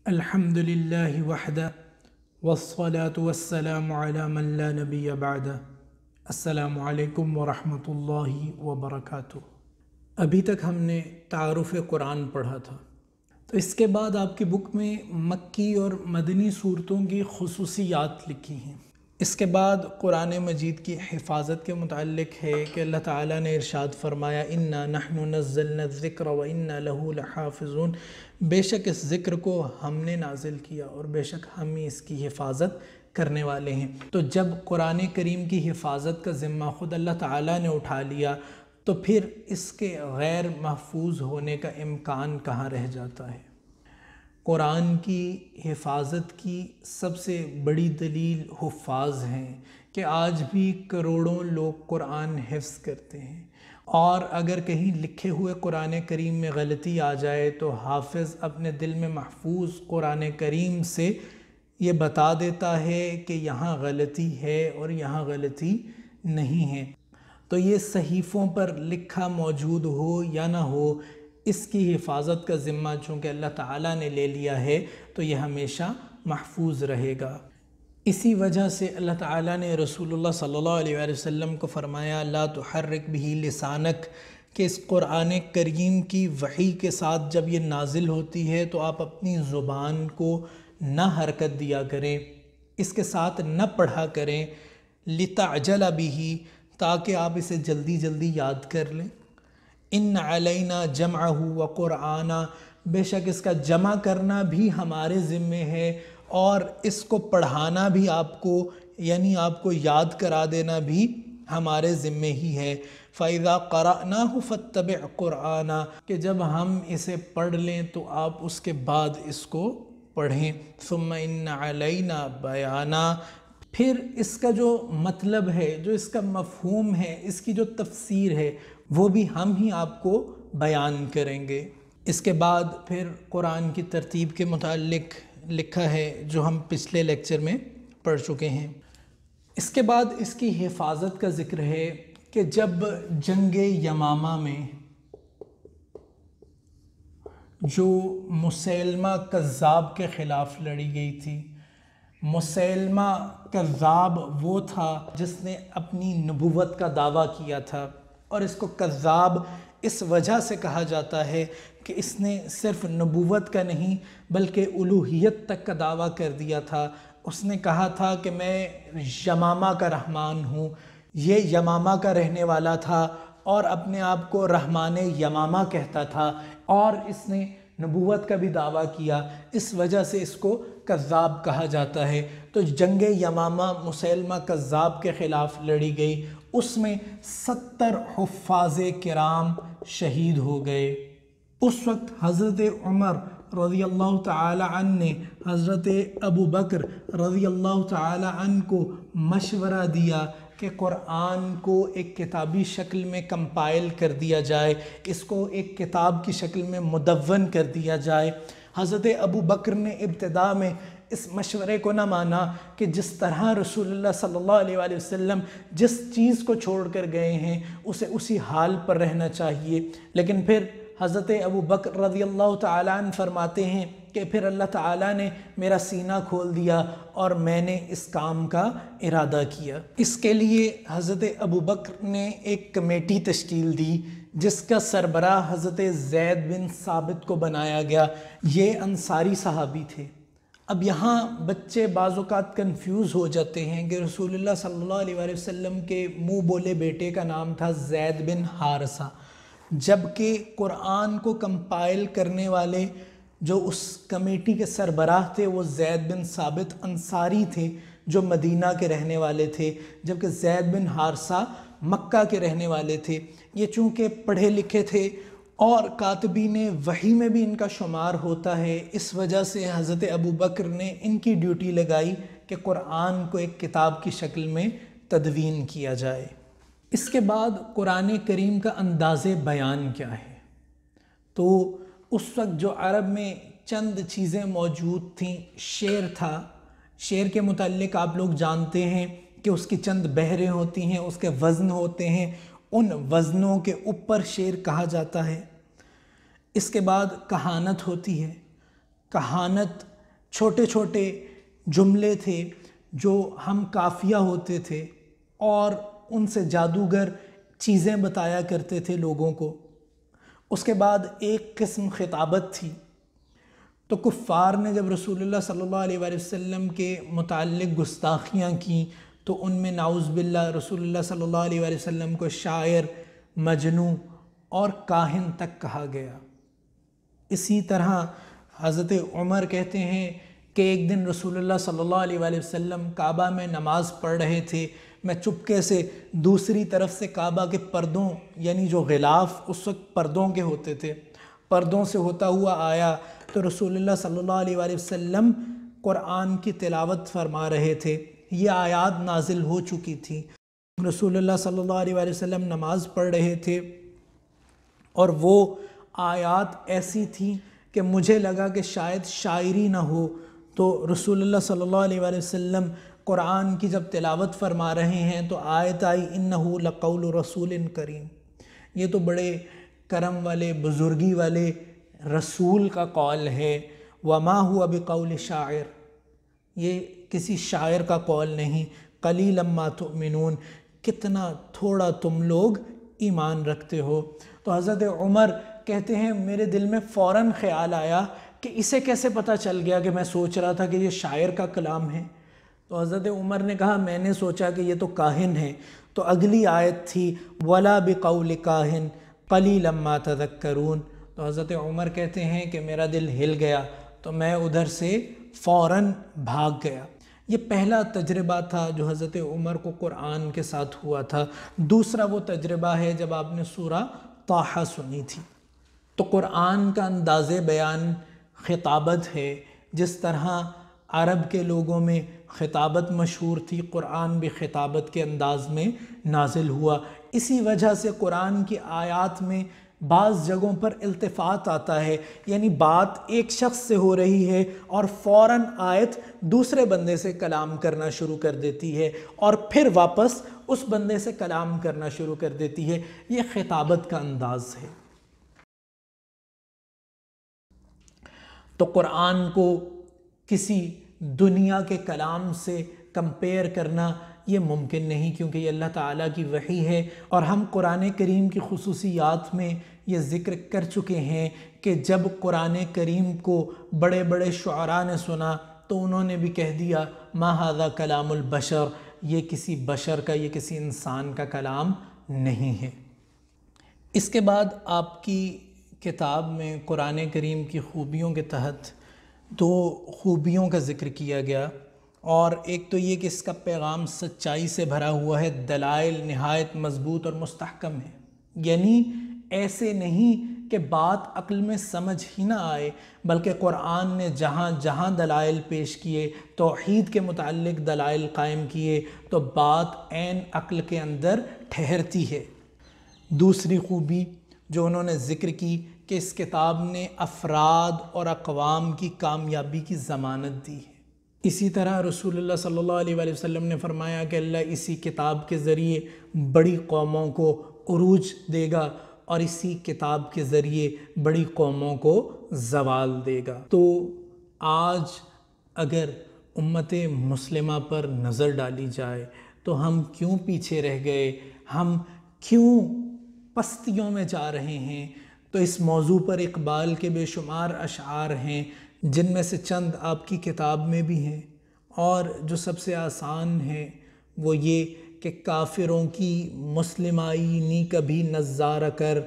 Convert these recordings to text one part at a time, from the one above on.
الحمد للہ وحدہ والصلاة والسلام علی من لا نبی بعدہ۔ السلام علیکم ورحمۃ اللہ وبرکاتہ۔ ابھی تک ہم نے تعارف قرآن پڑھا تھا، تو اس کے بعد آپ کی بک میں مکی اور مدنی صورتوں کی خصوصیات لکھی ہیں۔ اس کے بعد قرآن مجید کی حفاظت کے متعلق ہے کہ اللہ تعالیٰ نے ارشاد فرمایا اِنَّا نَحْنُ نَزَّلْنَا الذِّكْرَ وَإِنَّا لَهُ لَحَافِظُونَ، بے شک اس ذکر کو ہم نے نازل کیا اور بے شک ہم ہی اس کی حفاظت کرنے والے ہیں۔ تو جب قرآن کریم کی حفاظت کا ذمہ خود اللہ تعالیٰ نے اٹھا لیا تو پھر اس کے غیر محفوظ ہونے کا امکان کہاں رہ جاتا ہے۔ قرآن کی حفاظت کی سب سے بڑی دلیل حفاظ ہیں کہ آج بھی کروڑوں لوگ قرآن حفظ کرتے ہیں، اور اگر کہیں لکھے ہوئے قرآن کریم میں غلطی آ جائے تو حافظ اپنے دل میں محفوظ قرآن کریم سے یہ بتا دیتا ہے کہ یہاں غلطی ہے اور یہاں غلطی نہیں ہے۔ تو یہ صحیفوں پر لکھا موجود ہو یا نہ ہو، اس کی حفاظت کا ذمہ چونکہ اللہ تعالیٰ نے لے لیا ہے تو یہ ہمیشہ محفوظ رہے گا۔ اسی وجہ سے اللہ تعالیٰ نے رسول اللہ صلی اللہ علیہ وآلہ وسلم کو فرمایا لا تحرک بہ لسانک، کہ اس قرآن کریم کی وحی کے ساتھ جب یہ نازل ہوتی ہے تو آپ اپنی زبان کو نہ حرکت دیا کریں، اس کے ساتھ نہ پڑھا کریں، لتعجل بہ، تاکہ آپ اسے جلدی جلدی یاد کر لیں۔ ان علینا جمعہ و قرآنہ، بے شک اس کا جمع کرنا بھی ہمارے ذمے ہے اور اس کو پڑھانا بھی آپ کو، یعنی آپ کو یاد کرا دینا بھی ہمارے ذمے ہی ہے۔ فَإِذَا قَرَأْنَاهُ فَاتَّبِعْ قُرْآنَا، کہ جب ہم اسے پڑھ لیں تو آپ اس کے بعد اس کو پڑھیں۔ ثُمَّ إِنَّ عَلَيْنَا بَيَانًا، پھر اس کا جو مطلب ہے، جو اس کا مفہوم ہے، اس کی جو تفسیر ہے، وہ بھی ہم ہی آپ کو بیان کریں گے۔ اس کے بعد پھر قرآن کی ترتیب کے متعلق لکھا ہے جو ہم پچھلے لیکچر میں پڑھ چکے ہیں۔ اس کے بعد اس کی حفاظت کا ذکر ہے کہ جب جنگ یمامہ میں جو مسیلمہ کذاب کے خلاف لڑی گئی تھی، مسیلمہ کذاب وہ تھا جس نے اپنی نبوت کا دعویٰ کیا تھا، اور اس کو کذاب اس وجہ سے کہا جاتا ہے کہ اس نے صرف نبوت کا نہیں بلکہ الوہیت تک کا دعویٰ کر دیا تھا۔ اس نے کہا تھا کہ میں یمامہ کا رحمان ہوں، یہ یمامہ کا رہنے والا تھا اور اپنے آپ کو رحمان یمامہ کہتا تھا، اور اس نے نبوت کا بھی دعویٰ کیا، اس وجہ سے اس کو کذاب کہا جاتا ہے۔ تو جنگ یمامہ مسیلمہ کذاب کے خلاف لڑی گئی، اس میں 70 حفاظ کرام شہید ہو گئے۔ اس وقت حضرت عمر رضی اللہ تعالی عنہ نے حضرت ابو بکر رضی اللہ تعالی عنہ کو مشورہ دیا کہ قرآن کو ایک کتابی شکل میں کمپائل کر دیا جائے، اس کو ایک کتاب کی شکل میں مدون کر دیا جائے۔ حضرت ابو بکر نے ابتدا میں اس مشورے کو نہ مانا کہ جس طرح رسول اللہ صلی اللہ علیہ وآلہ وسلم جس چیز کو چھوڑ کر گئے ہیں اسے اسی حال پر رہنا چاہیے، لیکن پھر حضرت ابو بکر رضی اللہ تعالیٰ عنہ فرماتے ہیں کہ پھر اللہ تعالیٰ نے میرا سینہ کھول دیا اور میں نے اس کام کا ارادہ کیا۔ اس کے لیے حضرت ابو بکر نے ایک کمیٹی تشکیل دی جس کا سربراہ حضرت زید بن ثابت کو بنایا گیا۔ یہ انصاری صحابی تھے۔ اب یہاں بچے بعض اوقات کنفیوز ہو جاتے ہیں کہ رسول اللہ صلی اللہ علیہ وآلہ وسلم کے منہ بولے بیٹے کا نام تھا زید بن حارثہ، جبکہ قرآن کو کمپائل کرنے والے جو اس کمیٹی کے سربراہ تھے وہ زید بن ثابت انصاری تھے جو مدینہ کے رہنے والے تھے، جبکہ زید بن حارثہ مکہ کے رہنے والے تھے۔ یہ چونکہ پڑھے لکھے تھے اور کاتبین وحی میں بھی ان کا شمار ہوتا ہے، اس وجہ سے حضرت ابو بکر نے ان کی ڈیوٹی لگائی کہ قرآن کو ایک کتاب کی شکل میں تدوین کیا جائے۔ اس کے بعد قرآن کریم کا انداز بیان کیا ہے؟ تو اس وقت جو عرب میں چند چیزیں موجود تھیں، شعر تھا۔ شعر کے متعلق آپ لوگ جانتے ہیں کہ اس کی چند بحریں ہوتی ہیں، اس کے وزن ہوتے ہیں، ان وزنوں کے اوپر شعر کہا جاتا ہے۔ اس کے بعد کہانت ہوتی ہے۔ کہانت چھوٹے چھوٹے جملے تھے جو ہم قافیہ ہوتے تھے اور ان سے جادوگر چیزیں بتایا کرتے تھے لوگوں کو۔ اس کے بعد ایک قسم خطابت تھی۔ تو کفار نے جب رسول اللہ صلی اللہ علیہ وآلہ وسلم کے متعلق گستاخیاں کیں تو ان میں نعوذ باللہ رسول اللہ صلی اللہ علیہ وآلہ وسلم کو شاعر، مجنوں اور کاہن تک کہا گیا۔ اسی طرح حضرت عمر کہتے ہیں کہ ایک دن رسول اللہ صلی اللہ علیہ وآلہ وسلم کعبہ میں نماز پڑھ رہے تھے، میں چپکے سے دوسری طرف سے کعبہ کے پردوں یعنی جو غلاف اس وقت پردوں کے ہوتے تھے، پردوں سے ہوتا ہوا آیا تو رسول اللہ صلی اللہ علیہ وآلہ وسلم قرآن کی تلاوت فرما رہے تھے۔ یہ آیات نازل ہو چکی تھی۔ رسول اللہ صلی اللہ علیہ وآلہ وسلم نماز پڑھ رہے تھے اور وہ آیات ایسی تھیں کہ مجھے لگا کہ شاید شاعری نہ ہو، تو رسول اللہ صلی اللہ علیہ وآلہ وسلم قرآن کی جب تلاوت فرما رہے ہیں تو آیت آئی انہو لقول رسول کریم، یہ تو بڑے کرم والے بزرگی والے رسول کا قول ہے، وما ہوا بقول شاعر، یہ کسی شاعر کا قول نہیں، قلیلا ما تؤمنون، کتنا تھوڑا تم لوگ ایمان رکھتے ہو۔ تو حضرت عمر کہتے ہیں میرے دل میں فوراً خیال آیا کہ اسے کیسے پتہ چل گیا کہ میں سوچ رہا تھا کہ یہ شاعر کا کلام ہے۔ تو حضرت عمر نے کہا میں نے سوچا کہ یہ تو کاہن ہے۔ تو اگلی آیت تھی وَلَا بِقَوْلِ كَاهِنْ قَلِيلًا مَا تَذَكَّرُونَ۔ تو حضرت عمر کہتے ہیں کہ میرا دل ہل گیا تو میں ادھر سے فوراً بھاگ گیا۔ یہ پہلا تجربہ تھا جو حضرت عمر کو قرآن کے ساتھ ہوا تھا۔ دوسرا وہ تجربہ ہے جب آپ نے سورہ طٰہٰ سنی تھی۔ تو قرآن کا انداز بیان خطابت ہے، جس طرح عرب کے لوگوں میں خطابت مشہور تھی، قرآن بھی خطابت کے انداز میں نازل ہوا۔ اسی وجہ سے قرآن کی آیات میں بعض جگہوں پر التفات آتا ہے، یعنی بات ایک شخص سے ہو رہی ہے اور فوراً آیت دوسرے بندے سے کلام کرنا شروع کر دیتی ہے اور پھر واپس اس بندے سے کلام کرنا شروع کر دیتی ہے۔ یہ خطابت کا انداز ہے۔ تو قرآن کو کسی دنیا کے کلام سے کمپیئر کرنا یہ ممکن نہیں، کیونکہ یہ اللہ تعالیٰ کی وحی ہے، اور ہم قرآن کریم کی خصوصیات میں یہ ذکر کر چکے ہیں کہ جب قرآن کریم کو بڑے بڑے شعراء نے سنا تو انہوں نے بھی کہہ دیا ما ھذا کلام البشر، یہ کسی بشر کا، یہ کسی انسان کا کلام نہیں ہے۔ اس کے بعد آپ کی کتاب میں قرآن کریم کی خوبیوں کے تحت دو خوبیوں کا ذکر کیا گیا، اور ایک تو یہ کہ اس کا پیغام سچائی سے بھرا ہوا ہے، دلائل نہایت مضبوط اور مستحکم ہے، یعنی ایسے نہیں کہ بات عقل میں سمجھ ہی نہ آئے، بلکہ قرآن نے جہاں جہاں دلائل پیش کیے، توحید کے متعلق دلائل قائم کیے، تو بات عین عقل کے اندر ٹھہرتی ہے۔ دوسری خوبی جو انہوں نے ذکر کی کہ اس کتاب نے افراد اور اقوام کی کامیابی کی ضمانت دی ہے۔ اسی طرح رسول اللہ صلی اللہ علیہ وآلہ وسلم نے فرمایا کہ اللہ اسی کتاب کے ذریعے بڑی قوموں کو عروج دے گا اور اسی کتاب کے ذریعے بڑی قوموں کو زوال دے گا۔ تو آج اگر امت مسلمہ پر نظر ڈالی جائے تو ہم کیوں پیچھے رہ گئے، ہم کیوں پستیوں میں جا رہے ہیں؟ تو اس موضوع پر اقبال کے بے شمار اشعار ہیں، جن میں سے چند آپ کی کتاب میں بھی ہیں، اور جو سب سے آسان ہے وہ یہ کہ کافروں کی مسلمائی نی کبھی نظارہ کر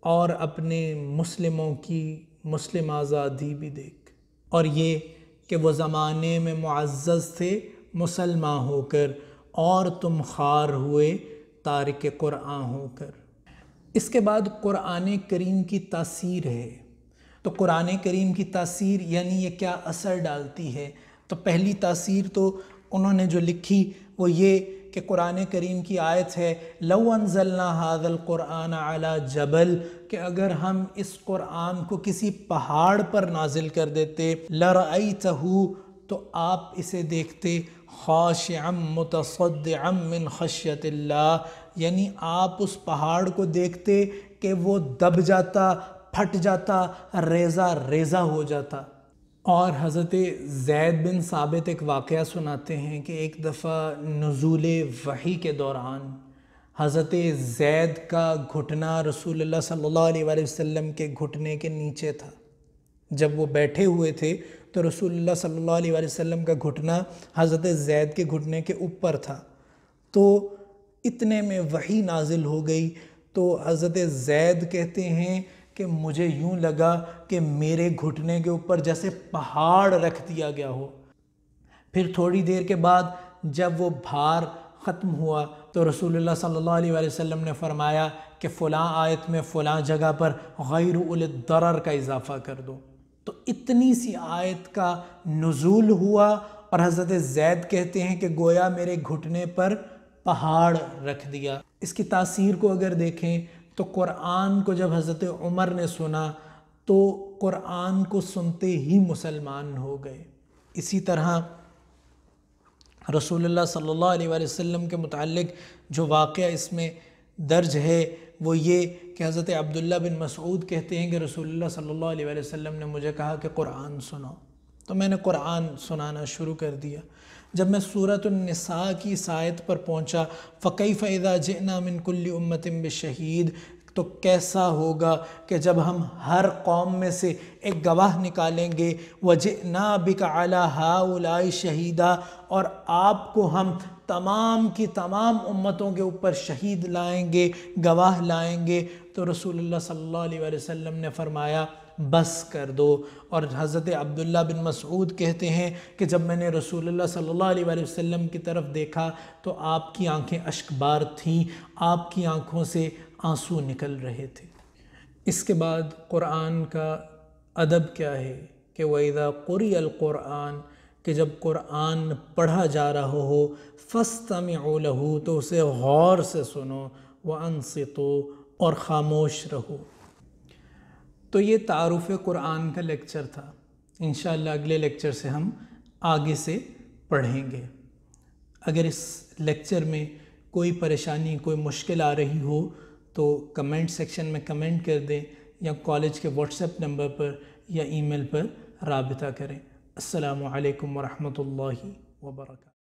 اور اپنے مسلموں کی مسلم آزادی بھی دیکھ، اور یہ کہ وہ زمانے میں معزز تھے مسلمان ہو کر اور تم خوار ہوئے تارک قرآن ہو کر۔ اس کے بعد قرآن کریم کی تاثیر ہے۔ تو قرآن کریم کی تاثیر یعنی یہ کیا اثر ڈالتی ہے؟ تو پہلی تاثیر تو انہوں نے جو لکھی وہ یہ کہ قرآن کریم کی آیت ہے لو انزلنا ھذا القرآن علی جبل، کہ اگر ہم اس قرآن کو کسی پہاڑ پر نازل کر دیتے لرأیتہ، تو آپ اسے دیکھتے خاشعا متصدعا من خشیت اللہ، یعنی آپ اس پہاڑ کو دیکھتے کہ وہ دب جاتا، پھٹ جاتا، ریزہ ریزہ ہو جاتا۔ اور حضرت زید بن ثابت ایک واقعہ سناتے ہیں کہ ایک دفعہ نزول وحی کے دوران حضرت زید کا گھٹنا رسول اللہ صلی اللہ علیہ وآلہ وسلم کے گھٹنے کے نیچے تھا۔ جب وہ بیٹھے ہوئے تھے تو رسول اللہ صلی اللہ علیہ وآلہ وسلم کا گھٹنا حضرت زید کے گھٹنے کے اوپر تھا۔ تو اتنے میں وحی نازل ہو گئی تو حضرت زید کہتے ہیں کہ مجھے یوں لگا کہ میرے گھٹنے کے اوپر جیسے پہاڑ رکھ دیا گیا ہو۔ پھر تھوڑی دیر کے بعد جب وہ بھار ختم ہوا تو رسول اللہ صلی اللہ علیہ وآلہ وسلم نے فرمایا کہ فلاں آیت میں فلاں جگہ پر غیر اولی الضرر کا اضافہ کر دو۔ تو اتنی سی آیت کا نزول ہوا اور حضرت زید کہتے ہیں کہ گویا میرے گھٹنے پر پہاڑ رکھ دیا۔ اس کی تاثیر کو اگر دیکھیں تو قرآن کو جب حضرت عمر نے سنا تو قرآن کو سنتے ہی مسلمان ہو گئے۔ اسی طرح رسول اللہ صلی اللہ علیہ وآلہ وسلم کے متعلق جو واقعہ اس میں درج ہے وہ یہ کہ حضرت عبداللہ بن مسعود کہتے ہیں کہ رسول اللہ صلی اللہ علیہ وآلہ وسلم نے مجھے کہا کہ قرآن سناؤ، تو میں نے قرآن سنانا شروع کر دیا۔ جب میں سورۃ النساء کی اس آیت پر پہنچا فَكَيْفَ إِذَا جِئْنَا مِن كُلِّ أُمَّةٍ بِشَهِيدٍ، تو کیسا ہوگا کہ جب ہم ہر قوم میں سے ایک گواہ نکالیں گے، وَجِئْنَا بِكَ عَلَىٰ هَٰؤُلَاءِ شَهِيدًا، اور آپ کو ہم تمام کی تمام امتوں کے اوپر شہید لائیں گے، گواہ لائیں گے۔ تو رسول اللہ صلی اللہ علیہ وآلہ وسلم نے فرمایا بس کر دو۔ اور حضرت عبداللہ بن مسعود کہتے ہیں کہ جب میں نے رسول اللہ صلی اللہ علیہ وآلہ وسلم کی طرف دیکھا تو آپ کی آنکھیں اشک بار تھیں، آپ کی آنکھوں سے آنسو نکل رہے تھے۔ اس کے بعد قرآن کا ادب کیا ہے کہ وَإِذَا قُرِئَ الْقُرْآنُ، کہ جب قرآن پڑھا جا رہا ہو فَاسْتَمِعُوا لَهُ، تو اسے غور سے سنو، وَأَنصِتُوا، اور خاموش رہو۔ تو یہ تعارف قرآن کا لیکچر تھا۔ انشاءاللہ اگلے لیکچر سے ہم آگے سے پڑھیں گے۔ اگر اس لیکچر میں کوئی پریشانی، کوئی مشکل آ رہی ہو تو کمنٹ سیکشن میں کمنٹ کر دیں، یا کالج کے واٹس ایپ نمبر پر یا ای میل پر رابطہ کریں۔ السلام علیکم ورحمۃ اللہ وبرکاتہ۔